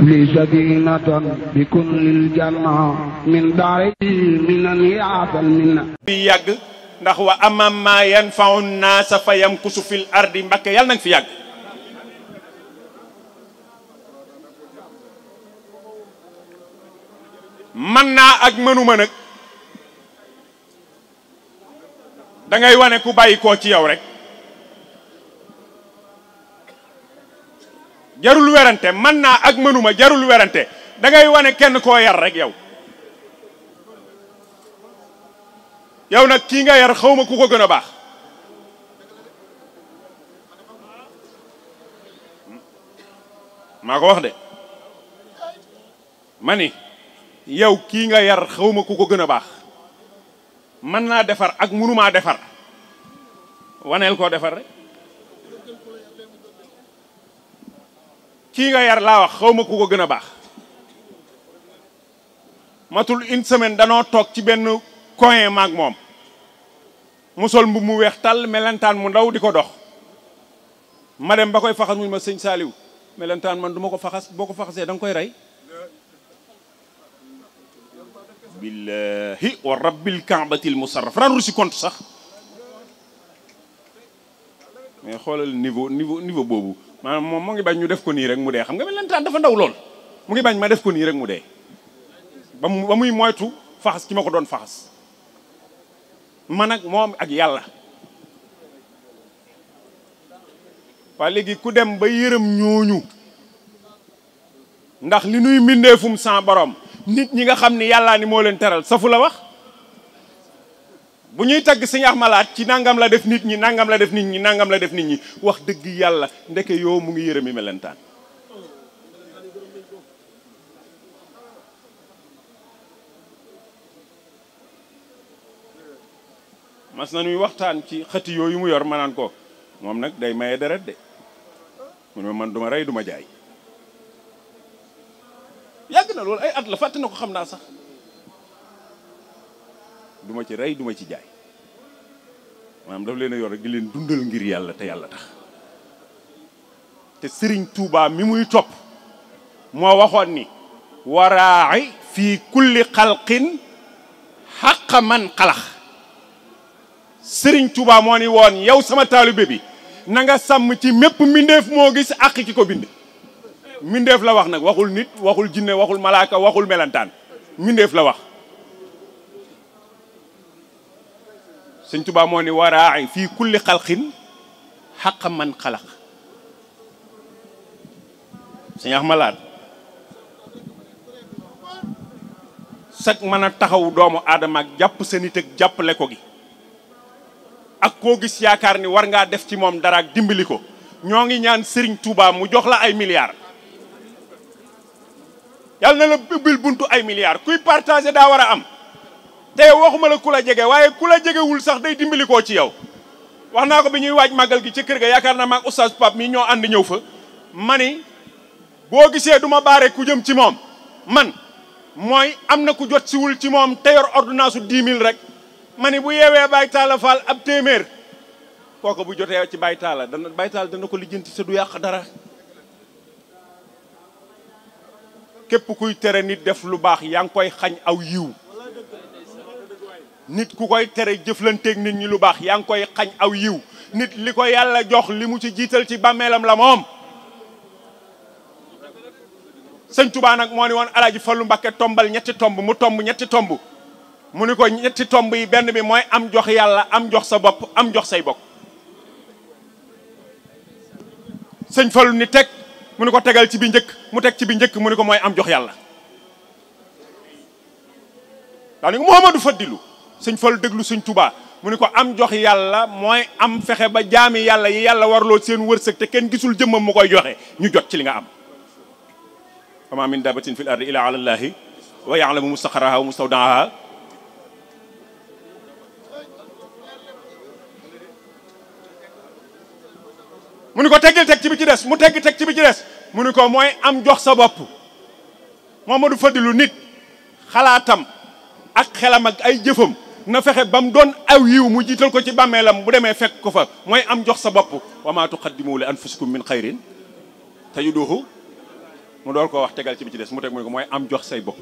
li sadinatan bi kun lil janna min daari minan yaatal minna bi yàgg ndax wa amam ma yanfa'u naasa fa yamkusu fil ardi Mbakke yàlla na nga fi yàgg man naa ak mënuma nag da ngay wane ku bàyyi koo ci yow rek jarul werante man naa ak mënuma jarul werante da ngay wane kenn koo yar rek yow yow nag kii nga yar xawma ku ko gën a baax maa ko wax de ma ni yow kii nga yar xawma ku ko gën a baax mën naa defar ak mënumaa defar waneel koo defar rek kii nga yar laa wax xawma ku ko gën a baax matul une semaine danoo toog ci benn coin maag moom mu sol mbubb mu weex tàll melentaan mu ndaw di ko dox ma dem ba koy faxas mu ma sëñ Saaliw melentaan man du ma ko faxas boo ko faxasee da nga koy rey billahi wa rabbil ka'batil musarraf rendre si compte sax mais xoolal niveau boobu maanaam moom mu ngi bañ ñu def ko nii rek mu dee xam nga melentaan dafa ndaw lool mu ngi bañ ma def ko nii rek mu dee ba muy moytu faxas ki ma ko doon faxas man ak moom ak yàlla waaye léegi ku dem ba yërëm ñooñu ndax li nuy mbindeefum sans borom nit ñi nga xam ni yàllaa ni moo leen teral safu la wax bu ñuy tagg Sëñ Axmalaat ci nangam la def nit ñi nangam la def nit ñi nangam la def nit ñi wax dëgg yàlla ndeke yow mu ngi yërëmi melentaan mas na ñuy waxtaan ci xëti yooyu mu yor ma naan ko moom nag day maye deret de mu ne man duma rey duma jaay yàgg na loolu ay at la fàtte na ko xam naa sax duma ci rey duma ci jaay maanaam daf leen a yor rek di leen dundal ngir yàlla te yàlla tax te Sëriñ Tuubaa mi muy topp moo waxoon ni waraa'i fii kulli xalqin xaqa man xalax Sëriñ Tuubaa moo ni woon yow sama taalibe bi na nga sàmm ci mépp mbindeef moo gis àq ki ko bind mbindeef la wax nag waxul nit waxul jinne waxul malaaka waxul melentaan mbindeef la wax Sëriñ Tuubaa moo ni waraa'i fii kulli xalqin xaqa man xalax Sëñ Axmalaat sag mën a taxaw doomu aadama ak jàpp sa nit ak jàppale ko gi ak koo gis yaakaar ni war ngaa def ci moom dara ak dimbali ko ñoo ngi ñaan Sëriñ Tuubaa mu jox la ay milliards yàlla na la ubbil buntu ay milliards kuy partager daa war a am te waxuma la ku la jege waaye ku la jegewul sax day dimbali koo ci yow wax naa ko bi ñuy waaj màggal gi ci kër ga yaakaar naa maag oustaz Pape mi ñoo ànd ñëw fa mani boo gisee du ma baare ku jëm ci moom man mooy am na ku jot siwul ci moom te yor ordonnance su 10 000 rek ma ni bu yeewee Baye Talla Fall ab téeméer kooku bu jotee ci Baye Talla dana ko lijjanti te du yàq dara képp kuy tere nit def lu baax yaa ngi koy xañ aw yiw nit ku koy tere jëflanteeg nit ñi lu baax yaa ngi koy xañ aw yiw nit li ko yàlla jox li mu ci jiital ci bàmmeelam la moom Sëñ Tuubaa nag moo ni woon Alaaji Fallu Mbakke tombal ñetti tomb mu tomb ñetti tomb mu ni ko ñetti tomb yi benn bi mooy am jox yàlla am jox sa bopp am jox say bokk Sëñ Fallu ni teg mu ni ko tegal ci bi njëkk mu teg ci bi njëkk mu ni ko mooy am jox yàlla daa ni ko Muhammadu Fadilu Sëñ Fallu déglu Sëñ Tuubaa mu ni ko am jox yàlla mooy am fexe ba jaami yàlla yi yàlla warloo seen wërsëg te kenn gisul jëmmam mu koy joxe ñu jot ci li nga am wa ma min dabatin fil ardi illa ala llahi wa ya'lamu mustaqarraha wa mustawdaaha mu ni ko teggil teg ci bi ci des mu tegg teg ci bi ci des mu ni ko mooy am jox sa bopp Muhammadu Fadilu nit xalaatam ak xelam ak ay jëfam na fexe ba mu doon aw yiw mu jiital ko ci bàmmeelam bu demee fekk ko fa mooy am jox sa bopp wa ma tuqaddimu li anfusikum min xayrin tajiduhu mu door koo wax tegal ci bi ci des mu teg mu ne ko mooy am jox say bokk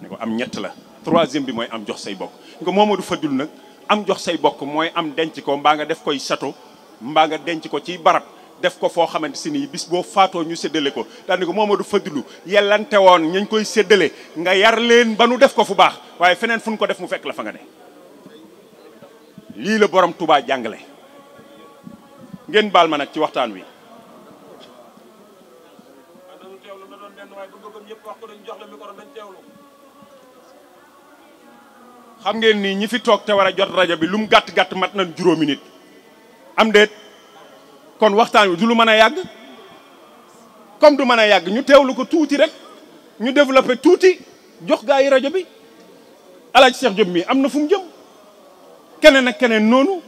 ne ko am ñett la troisième bi mooy am jox say bokk ni ko Momadou Fadilou nag am jox say bokk mooy am denc ko mbaa nga def koy château mbaa nga denc ko ci barab def ko foo xamante si nii bis boo faatoo ñu séddale ko daal ni ko Momadou Fadilou yellante woon ñu koy séddale nga yar leen ba nu def ko fu baax waaye feneen fu ñu ko def mu fekk la fa nga ne lii la borom Touba jàngale ngeen baal ma nag ci waxtaan wi xam ngeen ni ñi fi toog te war a jot rajo bi lu mu gàtt-gàtt mat nañ juróomi nit am déet kon waxtaan wi du lu mën a yàgg comme du mën a yàgg ñu teewlu ko tuuti rek ñu développé tuuti jox gaa yi rajo bi Alaaji Cheikh Diop mi am na fu mu jëm keneen ak keneen noonu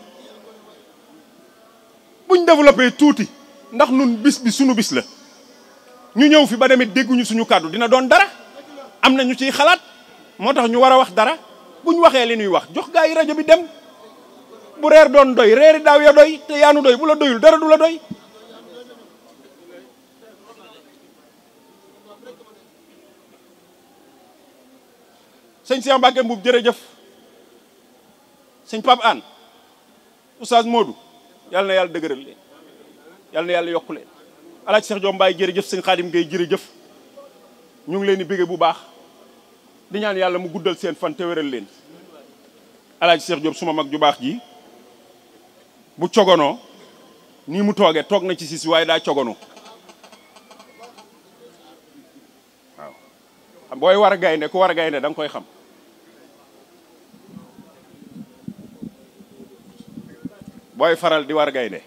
buñ développé tuuti ndax nun bis bi sunu bis la ñu ñëw fi ba demit dégguñu suñu kàddu dina doon dara am na ñu ciy xalaat moo tax ñu war a wax dara buñ waxee li ñuy wax jox gaa yi rajo bi dem bu reer doon doy reeri daaw ya doy te yaanu doy bu la doyul dara du la doy sëñ Cheikh Mbacke Mbuub jërëjëf sëñ Pape Anne Oustaz Modou yàlla na yàlla dëgëral leen yàlla na yàlla yokku leen Alaaji Cheikh Diop Mbaye jërëjëf sëñ Khadim Gueye jërëjëf ñu ngi leen di bégge bu baax di ñaan yàlla mu guddal seen fan te wéral leen Alaaji Cheikh Diop suma mag ju baax ji bu cogonoo nii mu toogee toog na ci siis waaye daa cogonoo waaw booy war a gaynde ku war a gaynde da nga koy xam booy faral di war a gaynde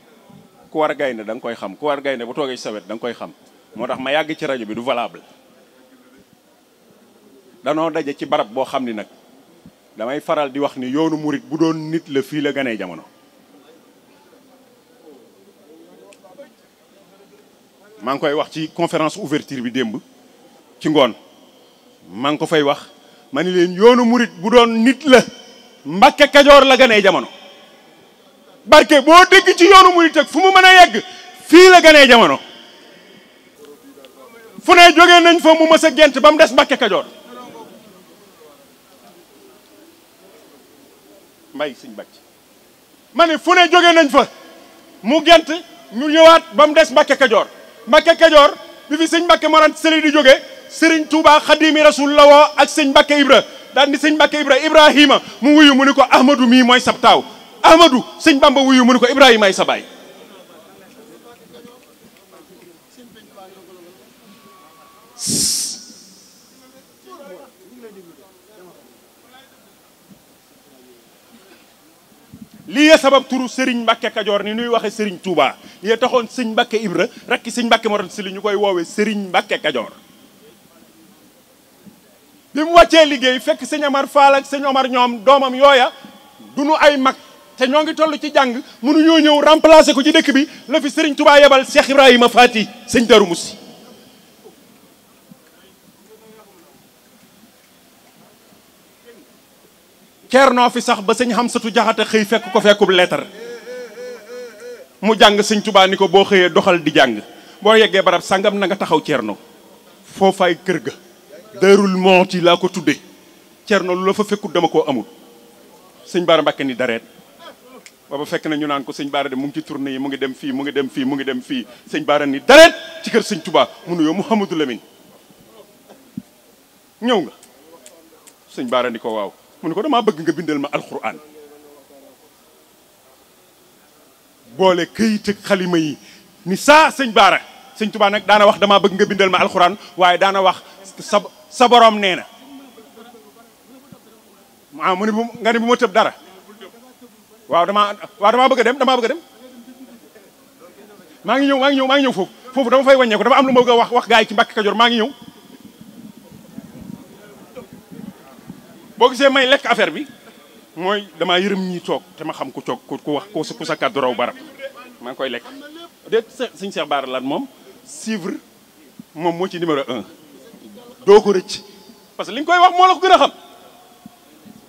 ku war a gaynde da nga koy xam ku war a gaynde bu toogee ci sa wet da nga koy xam moo tax ma yàgg ci rajo bi du valable danoo daje ci barab boo xam ni nag damay faral di wax ni yoonu murit bu doon nit la fii la ganee jamono maa ngi koy wax ci conférence ouverture bi démb ci ngoon maa ngi ko fay wax ma ni leen yoonu murit bu doon nit la Mbàkke Kajoor la ganee jamono barke boo dégg ci yoonu murit ak fu mu mën a yegg fii la ganee jamono fu ne jógee nañ fa mu mës a gent ba mu des Mbàkke Kajoor mbay sëñ bàcc ma ne fu ne jógee nañ fa mu gent ñu ñëwaat ba mu des Mbàkke Kajoor Mbàkke Kajoor bi fi sëñ Mbàkke Mor Anta Sali di jóge Sëriñ Tuubaa Xaadimi Rasuul la woo ak sëñ Mbàkke Ibra daal ni sëñ Mbàkke Ibra Ibrahima mu wuyu mu ni ko Ahmadou mii mooy sab taaw Ahmadou sëñ Bamba wuyu mu ni ko Ibrahima ay sa baay lii ya sabab turu Serigne Mbacke Kajoor ni nuy waxe Serigne Touba lii taxoon sëñ Mbacke Ibra rakki sëñ Mbacke Mor Anta Sali ñu koy woowee Serigne Mbacke Kajoor bi mu wàccee liggéey fekk sëñ Amar Fall ak sëñ Omar ñoom doomam yooya du nu ay mag te ñoo ngi toll ci jàng mënuñoo ñëw remplacer ko ci dëkk bi la fi Serigne Touba yebal Cheikh Ibrahima Fati sëñ Darou Moussi Ceernoo fi sax ba sëñ Xamsatu Jaxate xëy fekk ko fekkub lettre mu jàng sëñ Touba ni ko boo xëyee doxal di jàng boo yeggee barab sangam na nga taxaw Ceerno foofaay kër ga Daarul Mooti laa ko tudde Ceerno lu la fa fekkut dama koo amul sëñ Baara Mbàkke ni dareet booba fekk na ñu naan ko sëñ Baara de mu ngi ci tournée yi mu ngi dem fii mu ngi dem fii mu ngi dem fii sëñ Baara ni dareet ci kër sëñ Touba mu nuyoo Mouhamadou Lamine ñëw nga sëñ Baara ni ko waaw mu ne ko damaa bëgg nga bindal ma alxuraan boole këyit ak xalima yi ni saa sëñ Baara sëñ Touba nag daana wax damaa bëgg nga bindal ma alxuraan waaye daana wax sa borom nee na mu ne nga ne bu ma tëb dara waaw damaa bëgg a dem maa ngi ñëw foofu dama fay wàññeeku dafa am lu ma bëgg a wax gaa yi ci Mbàkke Kajoor maa ngi ñëw boo gisee may lekk affaire bi mooy damaa yërëm ñi toog te ma xam ku toog ku wax ku sa kàddu raw barab maa ngi koy lekk déet sëñ Cheikh Bara Laat moom suivre moom moo ci numéro 1 doo ko rëcc parce que li nga koy wax moo la ko gën a xam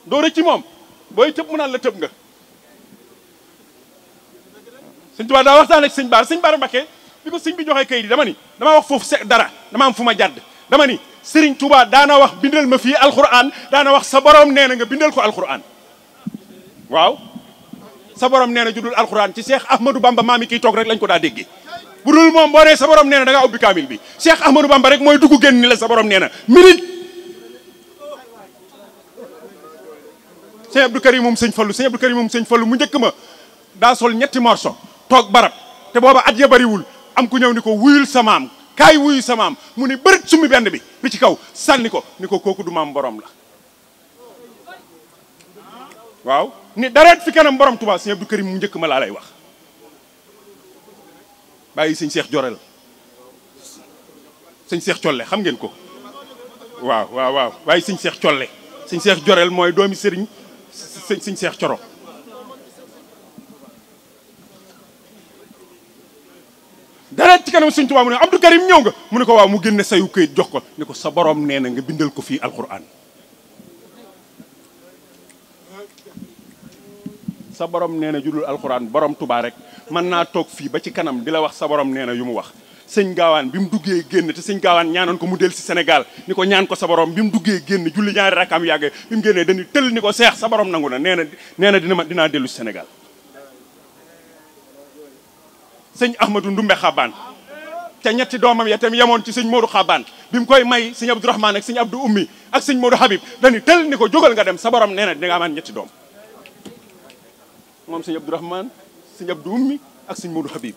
doo rëcc moom booy tëb mu naan la tëb nga sëñ Tuubaa daa waxtaan ak sëñ Bara Mbàkke bi ko sëñ bi joxee kayit yi dama ni dama wax foofu dara dama am fu ma jàdd dama ni Serigne Touba daana wax bindal ma fii alquran daana wax sa borom nee na nga bindal ko alquran waaw sa borom nee na judul alquran ci Cheikh Ahmadou Bamba maami kii toog rek lañ ko daa déggee bu dul moom boo nee sa borom nee na da ngaa ubbi kaamil bi Cheikh Ahmadou Bamba rek mooy dugg génn ni la sa borom nee na minute sëñ Abdou Karim moom sëñ Fallu mu njëkk ma daa sol ñetti morso toog barab te booba at ya bariwul am ku ñëw ni ko wuyul sa maam kaay wuyu sa maam mu ni bërit summi benn bi ci kaw sànni ko ni ko kooku du maam borom la waaw ni dareet fi kanam borom Tuubaa sëñ Abdou Karim mu njëkk ma laa lay wax bàyyi sëñ Seex Jorel sëñ Seex Colle xam ngeen ko waaw bàyyi sëñ Seex Colle sëñ Seex Jorel mooy doomi sëriñ sëñ Seex Coro dara ci kanam sëñ Tuubaa mu ne Abdou Karim ñëw nga mu ne ko waaw mu génne sayu këyit jox ko ni ko sa borom nee na nga bindal ko fii alquran sa borom nee na judul alquran borom Tuubaa rek mën naa toog fii ba ci kanam di la wax sa borom nee na yu mu wax sëñ Gaawaan bi mu duggee génn te sëñ Gaawaan ñaanoon ko mu del si Sénégal ni ko ñaan ko sa borom bi mu duggee génn julli ñaari rakam yàggee bi mu génnee dañuy tëll ni ko seex sa borom nangu na nee na dinaa dellu si Sénégal sëñ Ahmadou Ndumbe Xabaan ca ñetti doomam ya tam yemoon ci sëñ Modou Xabaan bi mu koy may sëñ Abdou Rahman ak sëñ Abdou Ummi ak sëñ Modou Habib dañuy tëll ni ko jógal nga dem sa borom nee na di nga amaan ñetti doom moom sëñ Abdou Rahman sëñ Abdou Ummi ak sëñ Modou Habib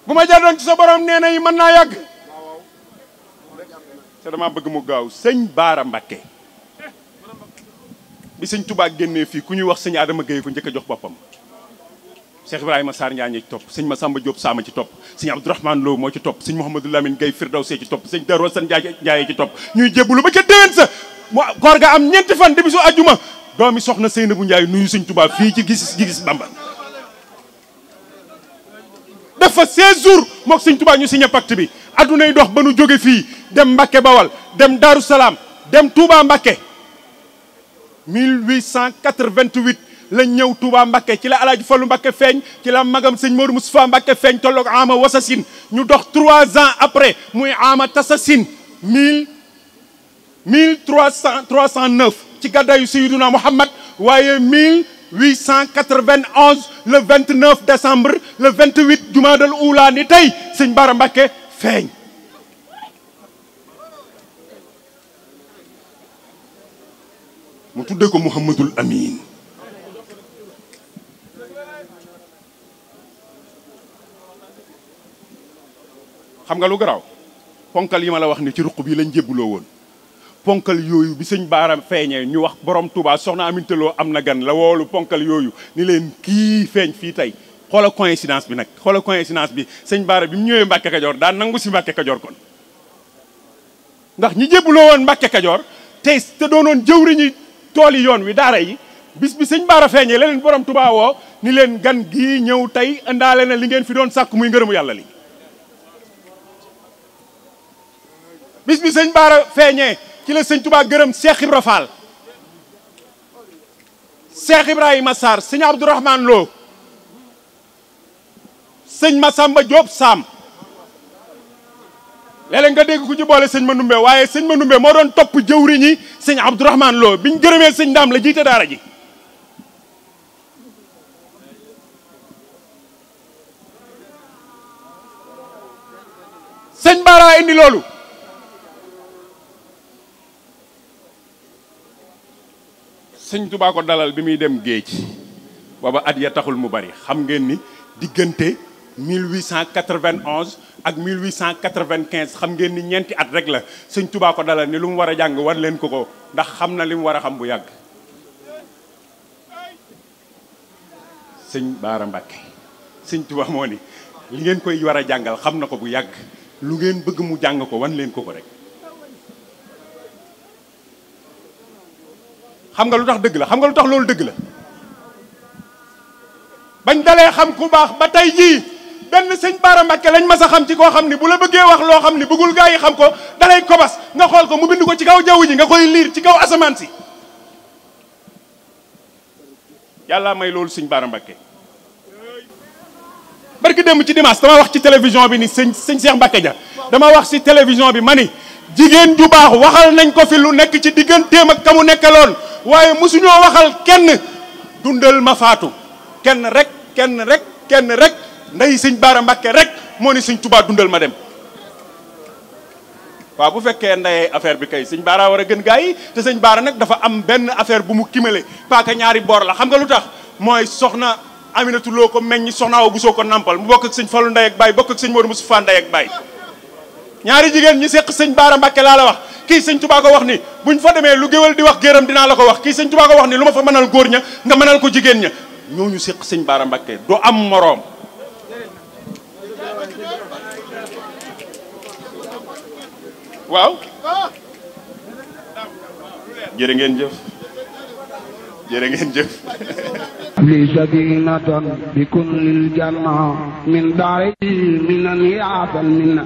bu ma jàddoon ci sa borom nee na yi mën naa yàgg te dama bëgg mu gaaw sëñ Baara Mbakke bi sëñ Touba génnee fii ku ñuy wax sëñ Adama Gueye ko njëkk a jox boppam Cheikh Ibrahima Sarr Njaañe ci topp sëñ Massamba Diop Sama ci topp sëñ Abdourahmane Lo moo ci topp sëñ Mouhamadou Lamine Gueye Firdawsi ci topp sëñ Darou San Ndiaye ci topp ñuy jébbalu ba ca déwén sa mu koor ga am ñeenti fan di bisu àjjuma doomi soxna Seynabou Ndiaye nuyu sëñ Touba fii ci gis Bamba dafa 16 jours mook sëñ Touba ñu signé pacte bi addunay dox ba nu jóge fii dem Mbakke Bawal dem Darou Salaam dem Touba Mbakke 1888 lañ ñëw Touba Mbakke ci la Alaaji Fallu Mbakke feeñ ci la magam sëñ Modou Moustapha Mbakke feeñ tolloog ama wasasin ñu dox 3 ans après muy ama tasasin 1309 ci gàddaayu Sayyiduna Muhammad waaye 1891 le 29 décembre le 28 Jumaadal Ula ni tey sëñ Bara Mbakke feeñ mu tuddee ko Muhammadul Amin xam nga lu garaaw ponkal yi ma la wax ni ci ruq bi lañ jébbuloo woon ponkal yooyu bi sëñ Baara feeñee ñu wax borom Touba soxna Amintaloo am na gan la woolu ponkal yooyu ni leen kii feeñ fii tey xoola coïncidence bi nag xoola coïncidence bi sëñ Baara bi mu ñëwee Mbàkke Kajoor daan nangu si Mbàkke Kajoor kon ndax ñi jébbuloo woon Mbàkke Kajoor te doonoon jëwriñi tool yi yoon wi daara yi bis bi sëñ Baara feeñee la leen borom Touba woo ni leen gan gii ñëw tey indaale na li ngeen fi doon sàkk muy ngërëmu yàlla li bis bi sëñ Baara feeñee ci la sëñ Touba gërëm Cheikh Ibra Fall Cheikh Ibrahima Sarr sëñ Abdourahmane Lo sëñ Massamba Diop Sam léeg-léeg nga dégg ku ci boole sëñ Mandoumbe waaye sëñ Mandoumbe moo doon topp jëwriñi sëñ Abdourahmane Lo biñ gërëmee sëñ Ndaam la jiite daara ji sëñ Baara indi loolu sëñ Touba ko dalal bi muy dem géej booba at ya taxul mu bari xam ngeen ni diggante 1891 ak 1895 xam ngeen ni ñeenti at rek la sëñ Touba ko dalal ni lu mu war a jàng war leen ko ndax xam na li mu war a xam bu yàgg sëñ Baara Mbakke sëñ Touba moo ni li ngeen koy war a jàngal xam na ko bu yàgg lu ngeen bëgg mu jàng ko wan leen ko rek xam nga lu tax dëgg la xam nga lu tax loolu dëgg la bañ dalee xam ku baax ba tey jii benn sëñ Baara Mbakke lañ mas a xam ci koo xam ni bu la bëggee wax loo xam ni bëggul gaa yi xam ko dalay kobas nga xool ko mu bind ko ci kaw jaww ji nga koy liir ci kaw asamaan si yàlla may loolu sëñ Baara Mbakke barki démb ci dimanche dama wax ci télévision bi ni sëñ Cheikh Mbacke Dia dama wax ci télévision bi ma ni jigéen ju baax waxal nañ ko fi lu nekk ci digganteem ak kamu nekkaloon waaye mosuñoo waxal kenn dundal ma faatu kenn rek nday sëñ Baara Mbacke rek moo ni sëñ Touba dundal ma dem. waaw bu fekkee ndayee affaire bi kay sëñ Baara war a gën gaa yi te sëñ Baara nag dafa am benn affaire bu mu kimale paaka ñaari boor la xam nga lu tax mooy soxna Aminatu Lo ko meññ soxna Awa Bousso ko nampal mu bokk ak sëñ Fallou ndey ak baay bokk ak sëñ Modou Moustapha ndey ak baay ñaari jigéen ñi seq sëñ Baara Mbacke laa la wax kii sëñ Touba ko wax ni buñ fa demee lu géwal di wax géram dinaa la ko wax kii sëñ Touba ko wax ni lu ma fa mënal góor ña nga mënal ko jigéen ña ñooñu seq sëñ Baara Mbacke doo am moroom. waaw jërë ngeen jëf jërë ngeen jëf li sadinatan bi kun lil janna min daari minan yaatal minna